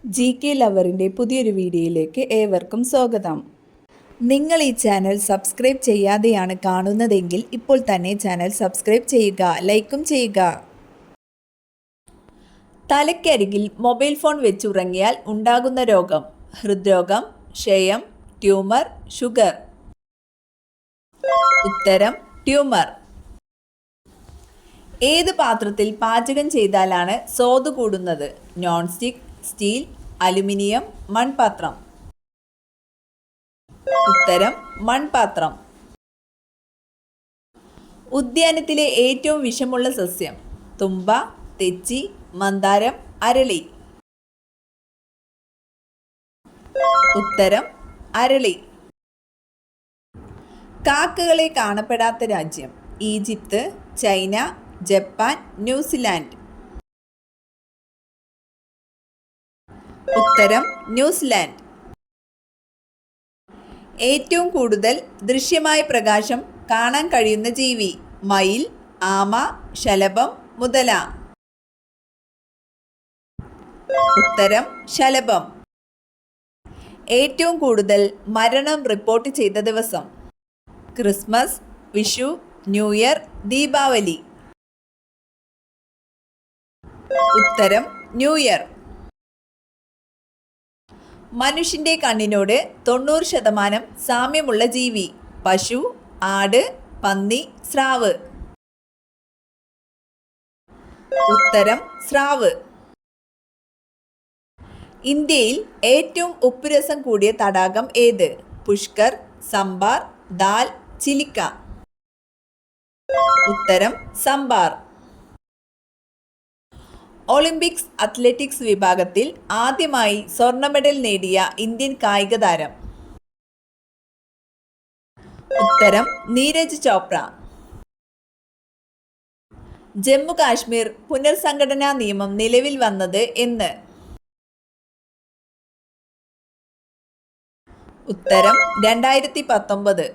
GK ലവറിൻ്റെ പുതിയൊരു വീഡിയോയിലേക്ക് ഏവർക്കും സ്വാഗതം. നിങ്ങൾ ഈ ചാനൽ സബ്സ്ക്രൈബ് ചെയ്യാതെയാണ് കാണുന്നതെങ്കിൽ ഇപ്പോൾ തന്നെ ചാനൽ സബ്സ്ക്രൈബ് ചെയ്യുക, ലൈക്കും ചെയ്യുക. തലയ്ക്കരികിൽ മൊബൈൽ ഫോൺ വെച്ചുറങ്ങിയാൽ ഉണ്ടാകുന്ന രോഗം: ഹൃദ്രോഗം, ക്ഷയം, ട്യൂമർ, ഷുഗർ. ഉത്തരം ട്യൂമർ. ഏത് പാത്രത്തിൽ പാചകം ചെയ്താലാണ് സ്വാദ് കൂടുന്നത്? നോൺ സ്റ്റിക്ക്, സ്റ്റീൽ, അലുമിനിയം, മൺപാത്രം. ഉത്തരം മൺപാത്രം. ഉദ്യാനത്തിലെ ഏറ്റവും വിഷമുള്ള സസ്യം: തുമ്പ, തെച്ചി, മന്ദാരം, അരളി. ഉത്തരം അരളി. കാക്കകളെ കാണപ്പെടാത്ത രാജ്യം: ഈജിപ്ത്, ചൈന, ജപ്പാൻ, ന്യൂസിലാൻഡ്. ഉത്തരം ന്യൂസിലാൻഡ്. ഏറ്റവും കൂടുതൽ ദൃശ്യമായ പ്രകാശം കാണാൻ കഴിയുന്ന ജീവി: മയിൽ, ആമ, ശലഭം, മുതല. ഉത്തരം ശലഭം. ഏറ്റവും കൂടുതൽ മരണം റിപ്പോർട്ട് ചെയ്ത ദിവസം: Christmas, Vishu, new year, Deepavali. ഉത്തരം ന്യൂ ഇയർ. മനുഷ്യൻ്റെ കണ്ണിനോട് 90% സാമ്യമുള്ള ജീവി: പശു, ആട്, പന്നി, സ്രാവ്. ഉത്തരം സ്രാവ്. ഇന്ത്യയിൽ ഏറ്റവും ഉപ്പുരസം കൂടിയ തടാകം ഏത്? പുഷ്കർ, സംബാർ, ദാൽ, ചിലിക്ക. ഉത്തരം സംബാർ. ഒളിമ്പിക്സ് അത്ലറ്റിക്സ് വിഭാഗത്തിൽ ആദ്യമായി സ്വർണ്ണ മെഡൽ നേടിയ ഇന്ത്യൻ കായിക താരം: ഉത്തരം നീരജ് ചോപ്ര. ജമ്മു കാശ്മീർ പുനർസംഘടനാ നിയമം നിലവിൽ വന്നത് എന്ന്? ഉത്തരം 2019.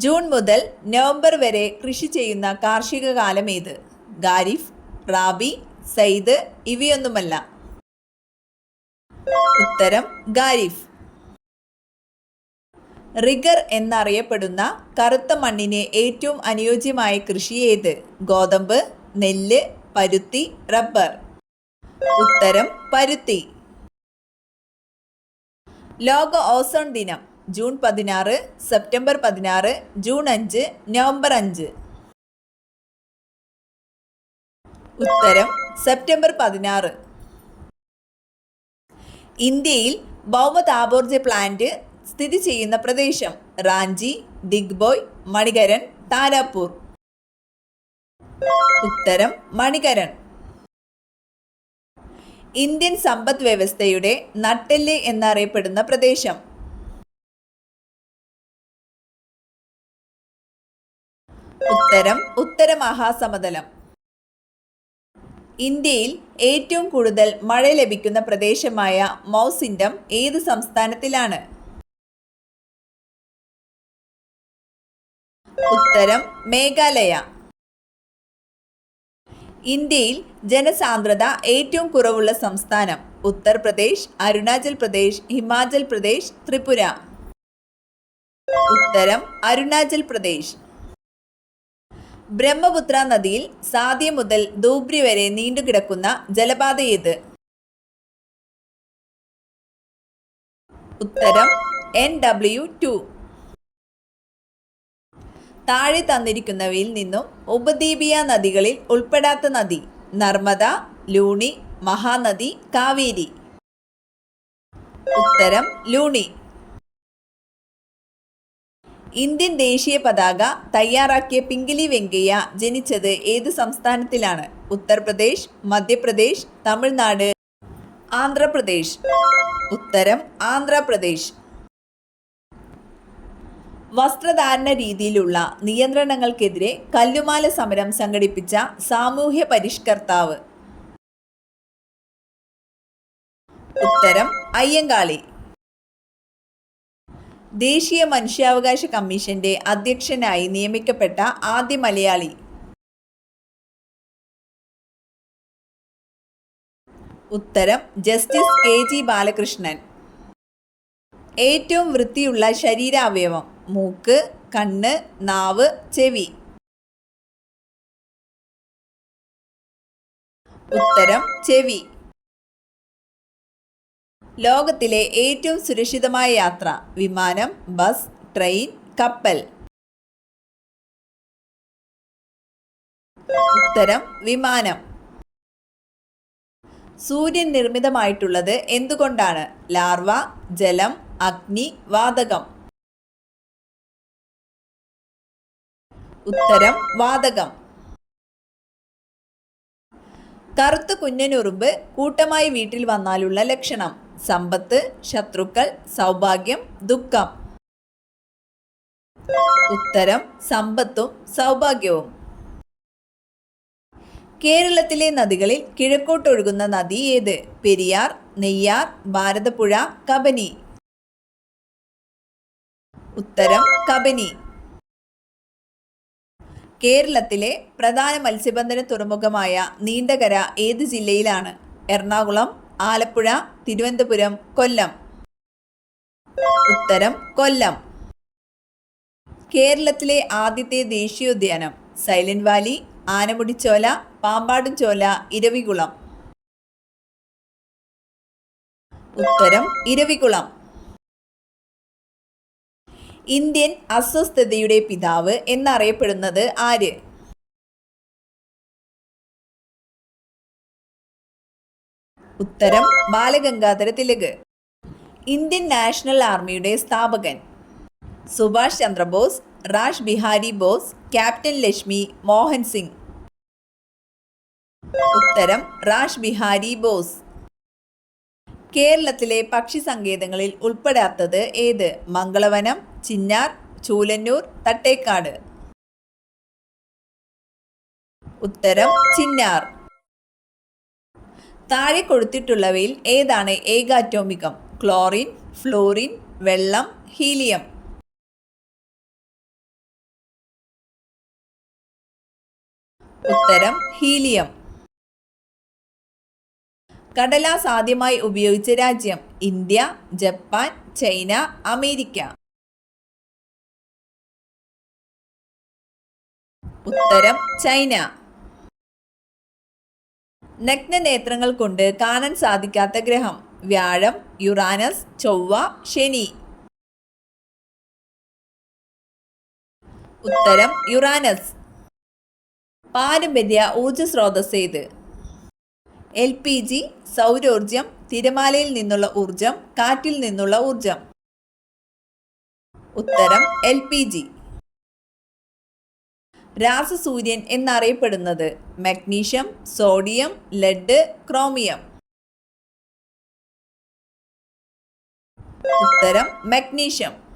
ജൂൺ മുതൽ നവംബർ വരെ കൃഷി ചെയ്യുന്ന കാർഷിക കാലം ഏത്? ഖാരിഫ്, റാബി, സയ്ദ്, ഇവയൊന്നുമല്ല. ഉത്തരം ഖാരിഫ്. റിഗർ എന്നറിയപ്പെടുന്ന കറുത്ത മണ്ണിന് ഏറ്റവും അനുയോജ്യമായ കൃഷി ഏത്? ഗോതമ്പ്, നെല്ല്, പരുത്തി, റബ്ബർ. ഉത്തരം പരുത്തി. ലോക ഓസോൺ ദിനം: ജൂൺ 16, സെപ്റ്റംബർ 16, ജൂൺ 5, നവംബർ 5. ഉത്തരം സെപ്റ്റംബർ 16. ഇന്ത്യയിൽ ഭൗമതാപോർജ്ജ പ്ലാന്റ് സ്ഥിതി ചെയ്യുന്ന പ്രദേശം: റാഞ്ചി, ദിഗ്ബോയ്, മണികരൺ, താരാപൂർ. ഉത്തരം മണികരൺ. ഇന്ത്യൻ സമ്പദ് വ്യവസ്ഥയുടെ നട്ടെല്ല് എന്നറിയപ്പെടുന്ന പ്രദേശം: ഉത്തരം ഉത്തര മഹാസമതലം. ഇന്ത്യയിൽ ഏറ്റവും കൂടുതൽ മഴ ലഭിക്കുന്ന പ്രദേശമായ മൗസിൻഡം ഏത് സംസ്ഥാനത്തിലാണ്? ഉത്തരം മേഘാലയ. ഇന്ത്യയിൽ ജനസാന്ദ്രത ഏറ്റവും കുറവുള്ള സംസ്ഥാനം: ഉത്തർപ്രദേശ്, അരുണാചൽ പ്രദേശ്, ഹിമാചൽ പ്രദേശ്, ത്രിപുര. ഉത്തരം അരുണാചൽ പ്രദേശ്. ബ്രഹ്മപുത്ര നദിയിൽ സാധ്യ മുതൽ ധൂബ്രി വരെ നീണ്ടുകിടക്കുന്ന ജലപാത ഏത്? ഉത്തരം NW2. താഴെ തന്നിരിക്കുന്നവയിൽ നിന്നും ഉപദ്വീപീയ നദികളിൽ ഉൾപ്പെടാത്ത നദി: നർമ്മദ, ലൂണി, മഹാനദി, കാവേരി. ഉത്തരം ലൂണി. ഇന്ത്യൻ ദേശീയ പതാക തയ്യാറാക്കിയ പിംഗലി വെങ്കയ്യ ജനിച്ചത് ഏത് സംസ്ഥാനത്തിലാണ്? ഉത്തർപ്രദേശ്, മധ്യപ്രദേശ്, തമിഴ്നാട്, ആന്ധ്രാപ്രദേശ്. ഉത്തരം ആന്ധ്രാപ്രദേശ്. വസ്ത്രധാരണ രീതിയിലുള്ള നിയന്ത്രണങ്ങൾക്കെതിരെ കല്ലുമാല സമരം സംഘടിപ്പിച്ച സാമൂഹ്യ പരിഷ്കർത്താവ്: ഉത്തരം അയ്യങ്കാളി. ദേശീയ മനുഷ്യാവകാശ കമ്മീഷന്റെ അധ്യക്ഷനായി നിയമിക്കപ്പെട്ട ആദ്യ മലയാളി: ഉത്തരം ജസ്റ്റിസ് KG ബാലകൃഷ്ണൻ. ഏറ്റവും വൃത്തിയുള്ള ശരീരാവയവം? മൂക്ക്, കണ്ണ്, നാവ്, ചെവി. ഉത്തരം ചെവി. ലോകത്തിലെ ഏറ്റവും സുരക്ഷിതമായ യാത്ര? വിമാനം, ബസ്, ട്രെയിൻ, കപ്പൽ. ഉത്തരം വിമാനം. സൂര്യൻ നിർമ്മിതമായിട്ടുള്ളത് എന്തുകൊണ്ടാണ്? ലാർവ, ജലം, അഗ്നി, വാതകം. ഉത്തരം വാതകം. കറുത്ത കുഞ്ഞനുറുമ്പ് കൂട്ടമായി വീട്ടിൽ വന്നാലുള്ള ലക്ഷണം? സമ്പത്ത്, ശത്രുക്കൾ, സൗഭാഗ്യം, ദുഃഖം. ഉത്തരം സമ്പത്തും സൗഭാഗ്യവും. കേരളത്തിലെ നദികളിൽ കിഴക്കോട്ടൊഴുകുന്ന നദി ഏത്? പെരിയാർ, നെയ്യാർ, ഭാരതപ്പുഴ, കബനി. ഉത്തരം കബനി. കേരളത്തിലെ പ്രധാന മത്സ്യബന്ധന തുറമുഖമായ നീണ്ടകര ഏത് ജില്ലയിലാണ്? എറണാകുളം, ആലപ്പുഴ, തിരുവനന്തപുരം, കൊല്ലം. ഉത്തരം കൊല്ലം. കേരളത്തിലെ ആദ്യത്തെ ദേശീയോദ്യാനം? Silent valley, Anamudichola, Pampadumchola, Eravikulam. ഉത്തരം ഇരവികുളം. ഇന്ത്യൻ അസ്വസ്ഥതയുടെ പിതാവ് എന്നറിയപ്പെടുന്നത് ആര്? ഉത്തരം ബാലഗംഗാധര തിലക്. ഇന്ത്യൻ നാഷണൽ ആർമിയുടെ സ്ഥാപകൻ? സുഭാഷ് ചന്ദ്രബോസ്, റാഷ് ബിഹാരി ബോസ്, ക്യാപ്റ്റൻ ലക്ഷ്മി, മോഹൻ സിംഗ്. ഉത്തരം റാഷ് ബിഹാരി ബോസ്. കേരളത്തിലെ പക്ഷി സങ്കേതങ്ങളിൽ ഉൾപ്പെടാത്തത് ഏത്? മംഗളവനം, ചിന്നാർ, ചൂലന്നൂർ, തട്ടേക്കാട്. ഉത്തരം ചിന്നാർ. താഴെ കൊടുത്തിട്ടുള്ളവയിൽ ഏതാണ് ഏകാറ്റോമികം? ക്ലോറിൻ, ഫ്ലോറിൻ, വെള്ളം, ഹീലിയം. ഉത്തരം ഹീലിയം. കടലാസ് ആദ്യമായി ഉപയോഗിച്ച രാജ്യം? India, Japan, China, America. ഉത്തരം ചൈന. നഗ്നനേത്രങ്ങൾ കൊണ്ട് കാണാൻ സാധിക്കാത്ത ഗ്രഹം? വ്യാഴം, യുറാനസ്, ചൊവ്വ, ശനി. ഉത്തരം യുറാനസ്. പാരമ്പര്യ ഊർജ സ്രോതസ് ഏത്? LPG, സൗരോർജം, തിരമാലയിൽ നിന്നുള്ള ഊർജം, കാറ്റിൽ നിന്നുള്ള ഊർജം. ഉത്തരം LPG. രാസസൂര്യൻ എന്നറിയപ്പെടുന്നത്? Magnesium, sodium, lead, chromium. ഉത്തരം മഗ്നീഷ്യം.